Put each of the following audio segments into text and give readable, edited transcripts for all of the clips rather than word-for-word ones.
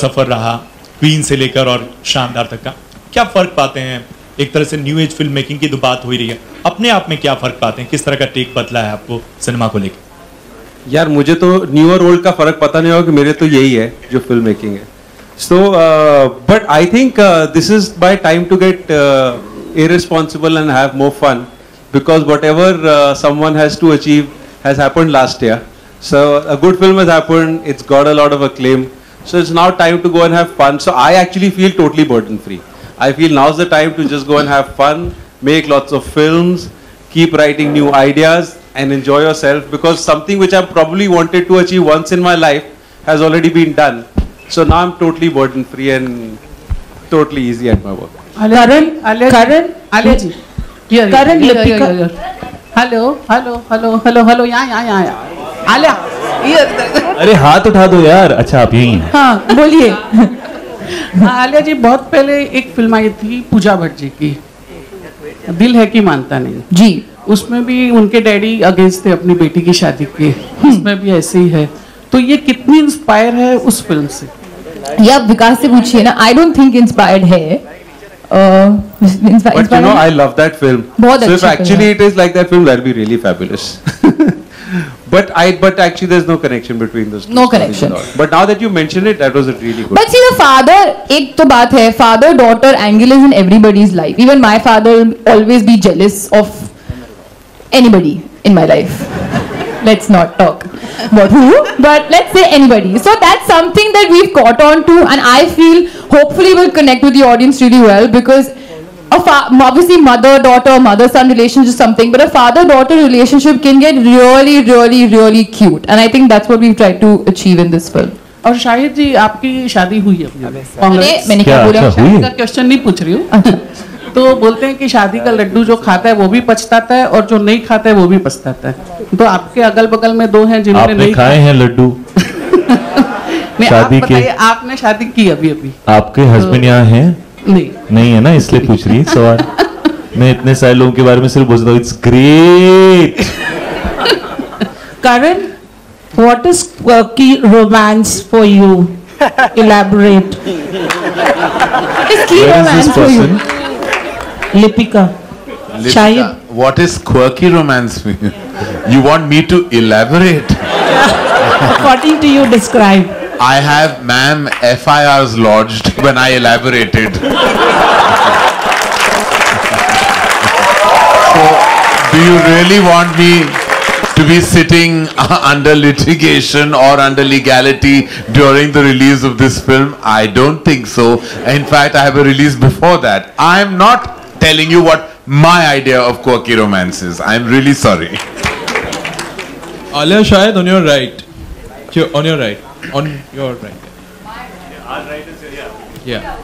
सफर रहा क्वीन से लेकर और शानदार तक का, क्या फर्क पाते हैं? एक तरह से न्यू एज फिल्म मेकिंग की तो बात हो ही रही है, अपने आप में क्या फर्क पाते हैं? किस तरह का टेक बदला है आपको सिनेमा को लेकर? यार मुझे तो न्यू और ओल्ड का फर्क पता नहीं होगा, कि मेरे तो यही है जो फिल्म मेकिंग है. So but I think this is by time to get irresponsible and have more fun, because whatever someone has to achieve has happened last year. So a good film has happened, it's got a lot of acclaim, so it's now time to go and have fun. So I actually feel totally burden free. I feel now's the time to just go and have fun, make lots of films, keep writing new ideas and enjoy yourself, because something which I probably wanted to achieve once in my life has already been done. So now I'm totally burden free and totally easy at my work. Karan, ji, Karan, Lipika, hello, यहाँ, आलिया, अरे हाथ उठा दो यार. अच्छा आप यही हैं. हाँ बोलिए. आलिया जी, बहुत पहले एक फिल्म आई थी पूजा भट्ट जी की, दिल है कि मानता नहीं जी, उसमें भी उनके डैडी अगेंस्ट थे अपनी बेटी की शादी के, उसमें भी ऐसे ही है. तो ये कितनी इंस्पायर है उस फिल्म से? या विकास से पूछिए ना. आई डोंट थिंक इंस्पायर्ड है. But you know, I love that film. So if actually it is like that film, that'll be really fabulous. But actually there's no connection between those two. No connection. But now that you mention it, that was a really good. But see, the father, एक तो बात है, father daughter angle is in everybody's life. Even my father will always be jealous of anybody in my life. Let's not talk about who, but let's say anybody. So that's something that we've caught on to, and I feel hopefully will connect with the audience really well, because obviously mother-daughter, mother-son relationship is something, but a father-daughter relationship can get really cute, and I think that's what we've tried to achieve in this film. और शाहिद जी, आपकी शादी हुई है? मैंने क्या बोला? शादी का क्वेश्चन नहीं पूछ रही हूँ. तो बोलते हैं कि शादी का लड्डू जो खाता है वो भी पछताता है, और जो नहीं खाता है वो भी पछताता है. तो आपके अगल बगल में दो हैं जिन्होंने नहीं खाए हैं लड्डू. शादी के आपने शादी की अभी? आपके हस्बैंड यहाँ हैं? नहीं है ना, इसलिए पूछ रही सवाल. मैं इतने सारे लोगों के बारे में सिर्फ बोलता हूँ, it's great. Karan, what is quirky romance for you? Elaborate. What is key romance for you? Lipika. Shahid. What is quirky romance for you? You want me to elaborate? According to you, describe. I have, ma'am, FIRs lodged when I elaborated. So, do you really want me to be sitting under litigation or under legality during the release of this film? I don't think so. In fact, I have a release before that. I am not telling you what my idea of quirky romance is. I am really sorry. Alia, Shahid, on your right. On your right. On your right. Our right is here. Yeah.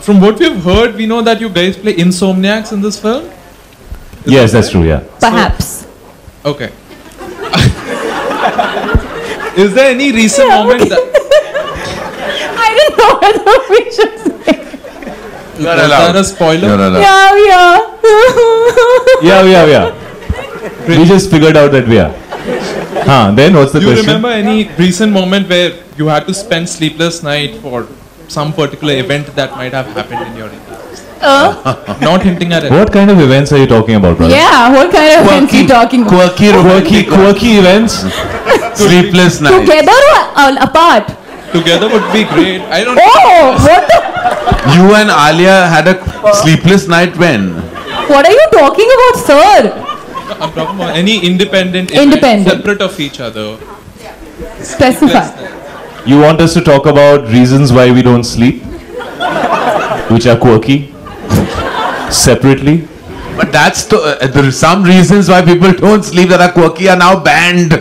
From what we've heard, we know that you guys play insomniacs in this film. Yes, that's true. Yeah. Perhaps. Okay. Is there any recent moment that I don't know whether we should say. Is that a spoiler? Yeah. We just figured out that we are. Then what's the question? Do you remember any recent moment where you had to spend sleepless night for some particular event that might have happened in your life? Not hinting at it. What kind of events are you talking about, brother? Yeah, what kind of events are you talking about? Quirky events? Sleepless night. Together or apart? Together would be great. I don't know. Oh, what the? You and Alia had a sleepless night when? What are you talking about, sir? I'm talking about any independent Independent. separate of each other. Specify. You want us to talk about reasons why we don't sleep? Which are quirky? Separately? But that's there are some reasons why people don't sleep that are quirky are now banned.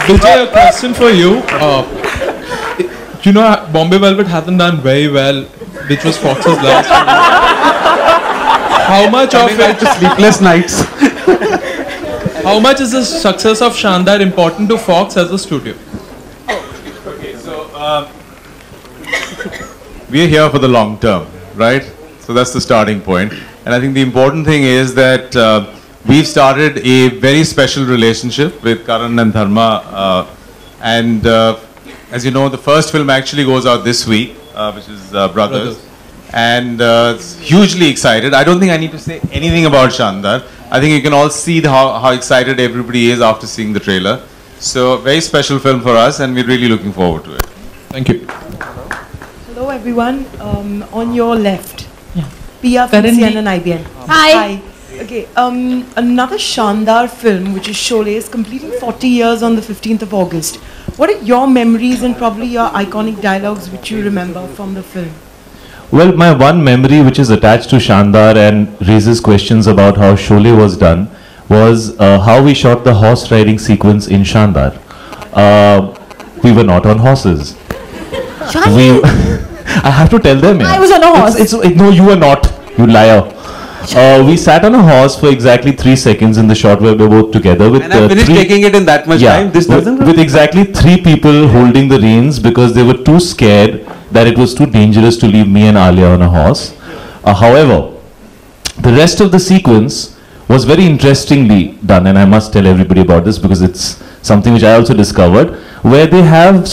Vijay, a question for you. You know, Bombay Velvet hasn't done very well, which was Fox's last film. How much of it? Sleepless nights. How much is the success of Shandar important to Fox as a studio? Okay, so we are here for the long term, right? So that's the starting point. And I think the important thing is that we've started a very special relationship with Karan and Dharma, and as you know, the first film actually goes out this week, which is Brothers. And hugely excited. I don't think I need to say anything about Shandar. I think you can all see how excited everybody is after seeing the trailer. So, very special film for us, and we're really looking forward to it. Thank you. Hello everyone. On your left, Pia from CNN IBN. Hi. Okay. Another Shandar film, which is Sholay, is completing 40 years on the 15th of August. What are your memories and probably your iconic dialogues which you remember from the film? Well, my one memory which is attached to Shandar and raises questions about how Sholay was done was how we shot the horse riding sequence in Shandar. We were not on horses. We, I have to tell them. I was on a horse. No, you were not. You liar. We sat on a horse for exactly 3 seconds in the shot where we were both together with. And I finished taking it in that much time. This doesn't. With exactly 3 people holding the reins because they were too scared that it was too dangerous to leave me and Alia on a horse. However, the rest of the sequence was very interestingly done, and I must tell everybody about this because it's something which I also discovered. Where they have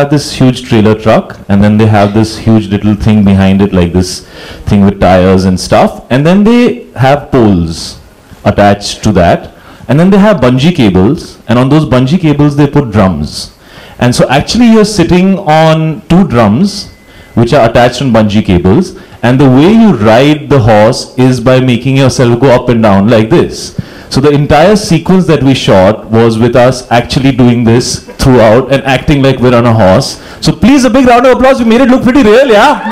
this huge trailer truck, and then they have this huge little thing behind it, like this thing with tires and stuff, and then they have poles attached to that, and then they have bungee cables, and on those bungee cables they put drums. And so actually you're sitting on 2 drums which are attached on bungee cables, and the way you ride the horse is by making yourself go up and down like this. So the entire sequence that we shot was with us actually doing this throughout and acting like we're on a horse. So please, a big round of applause. We made it look pretty real, yeah?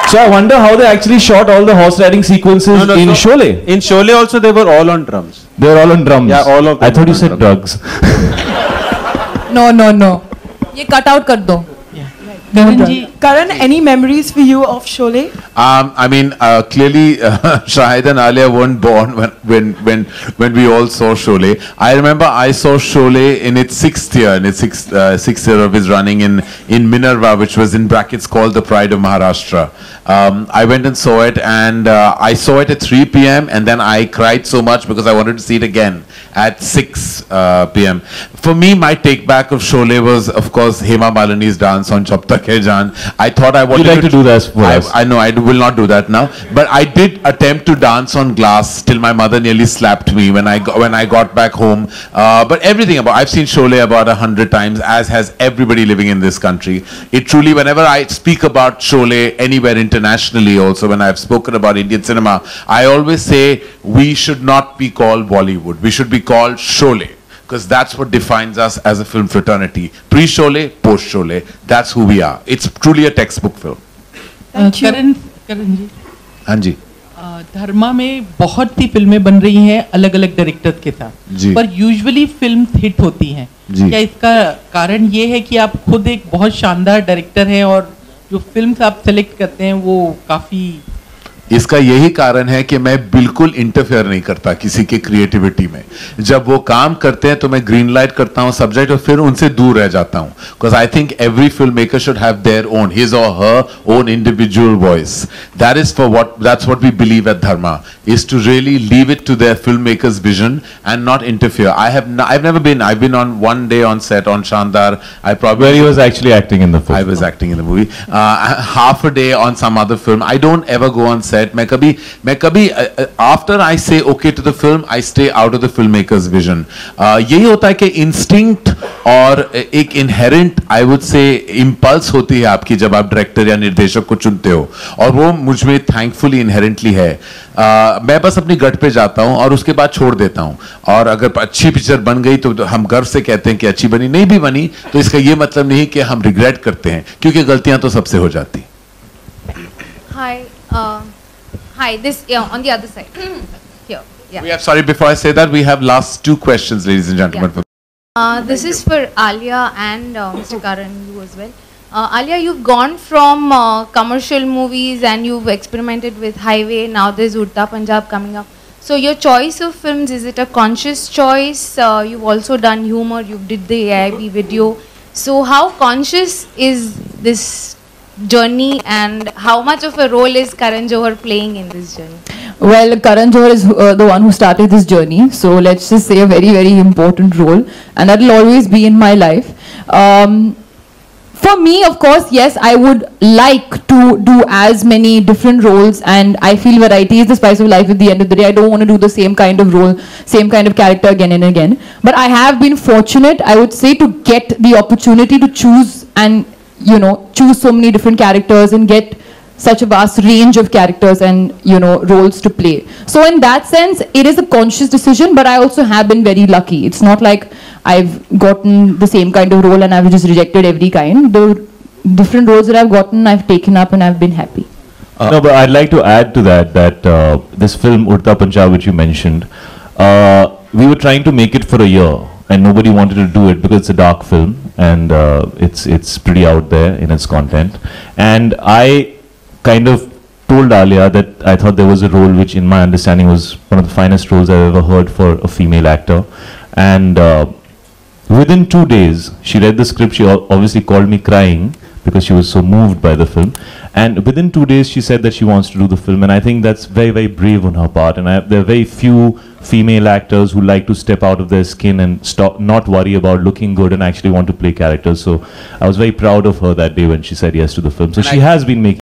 So I wonder how they actually shot all the horse riding sequences in Sholay. In Sholay also they were all on drums. They were all on drums? Yeah, all of them. I thought you said drugs. No. ये cut out कर दो. Karan, any memories for you of Sholay? I mean, clearly, Shahid and Alia weren't born when we all saw Sholay. I remember I saw Sholay in its 6th year, sixth year of its running in Minerva, which was in brackets called the Pride of Maharashtra. I went and saw it, and I saw it at 3 p.m. and then I cried so much because I wanted to see it again at 6 p.m. For me, my take back of Sholay was, of course, Hema Malini's dance on Jab Tak Hai Jaan. I thought I wanted You'd like to do that for us. I know, I will not do that now. But I did attempt to dance on glass till my mother nearly slapped me when I got back home. But everything about, I've seen Sholay about 100 times, as has everybody living in this country. It truly, whenever I speak about Sholay anywhere internationally also, when I've spoken about Indian cinema, I always say we should not be called Bollywood. We should be called Sholay. Because that's what defines us as a film fraternity. Pre-Sholay, post-Sholay. That's who we are. It's truly a textbook film. Thank you. करण जी, हाँ जी, धर्मा में बहुत ही फिल्में बन रही हैं अलग अलग director के साथ, पर यूजुअली फिल्म हिट होती हैं। क्या इसका कारण ये है कि आप खुद एक बहुत शानदार डायरेक्टर हैं और जो फिल्म्स आप सेलेक्ट करते हैं वो काफ़ी इसका यही कारण है कि मैं बिल्कुल इंटरफेयर नहीं करता किसी के क्रिएटिविटी में। जब वो काम करते हैं तो मैं ग्रीन लाइट करता हूं सब्जेक्ट और फिर उनसे दूर रह जाता हूं, because I think every filmmaker should have their own, his और her own individual voice. That is for what, that's what we believe at Dharma, is to really leave it to their filmmakers vision and not interfere. I've never been, I've been on one day on set on Shandar. I probably, where he was actually acting in the film. I was acting in the movie. Half a day on some other film. I don't ever go on set. मैं कभी after I say okay to the film, I stay out of the filmmaker's vision. यही होता है कि instinct और एक inherent, I would say, impulse होती है आपकी जब आप डायरेक्टर या निर्देशक को चुनते हो, और वो मुझ में thankfully inherently है। मैं बस अपनी गट पे जाता हूँ और उसके बाद छोड़ देता हूँ, और अगर अच्छी पिक्चर बन गई तो हम गर्व से कहते हैं कि अच्छी बनी, नहीं भी बनी तो इसका ये मतलब नहीं कि हम रिग्रेट करते हैं, क्योंकि गलतियां तो सबसे हो जाती। Hi, this on the other side. Here, yeah. We have, sorry, before I say that, we have last 2 questions, ladies and gentlemen. Yeah. This is for Alia and Mr. Karan, you as well. Alia, you've gone from commercial movies and you've experimented with Highway. Now there's Udta Punjab coming up. So your choice of films, is it a conscious choice? You've also done humor. You did the AIB video. So how conscious is this journey, and how much of a role is Karan Johar playing in this journey? Well, Karan Johar is the one who started this journey, so let's just say a very, very important role, and that will always be in my life. For me, of course, yes, I would like to do as many different roles, and I feel variety is the spice of life at the end of the day. I don't want to do the same kind of role, same kind of character again and again. But I have been fortunate, I would say, to get the opportunity to choose and, you know, choose so many different characters and get such a vast range of characters and, you know, roles to play. So in that sense, it is a conscious decision, but I also have been very lucky. It's not like I've gotten the same kind of role and I've just rejected every kind. The different roles that I've gotten, I've taken up and I've been happy. No, but I'd like to add to that, this film, Udta Punjab, which you mentioned, we were trying to make it for a year and nobody wanted to do it because it's a dark film and it's pretty out there in its content. And I kind of told Alia that I thought there was a role which in my understanding was one of the finest roles I've ever heard for a female actor. And within 2 days, she read the script. She obviously called me crying because she was so moved by the film. And within 2 days, she said that she wants to do the film. And I think that's very, very brave on her part. And there are very few female actors who like to step out of their skin and not worry about looking good and actually want to play characters. So I was very proud of her that day when she said yes to the film. So she has been making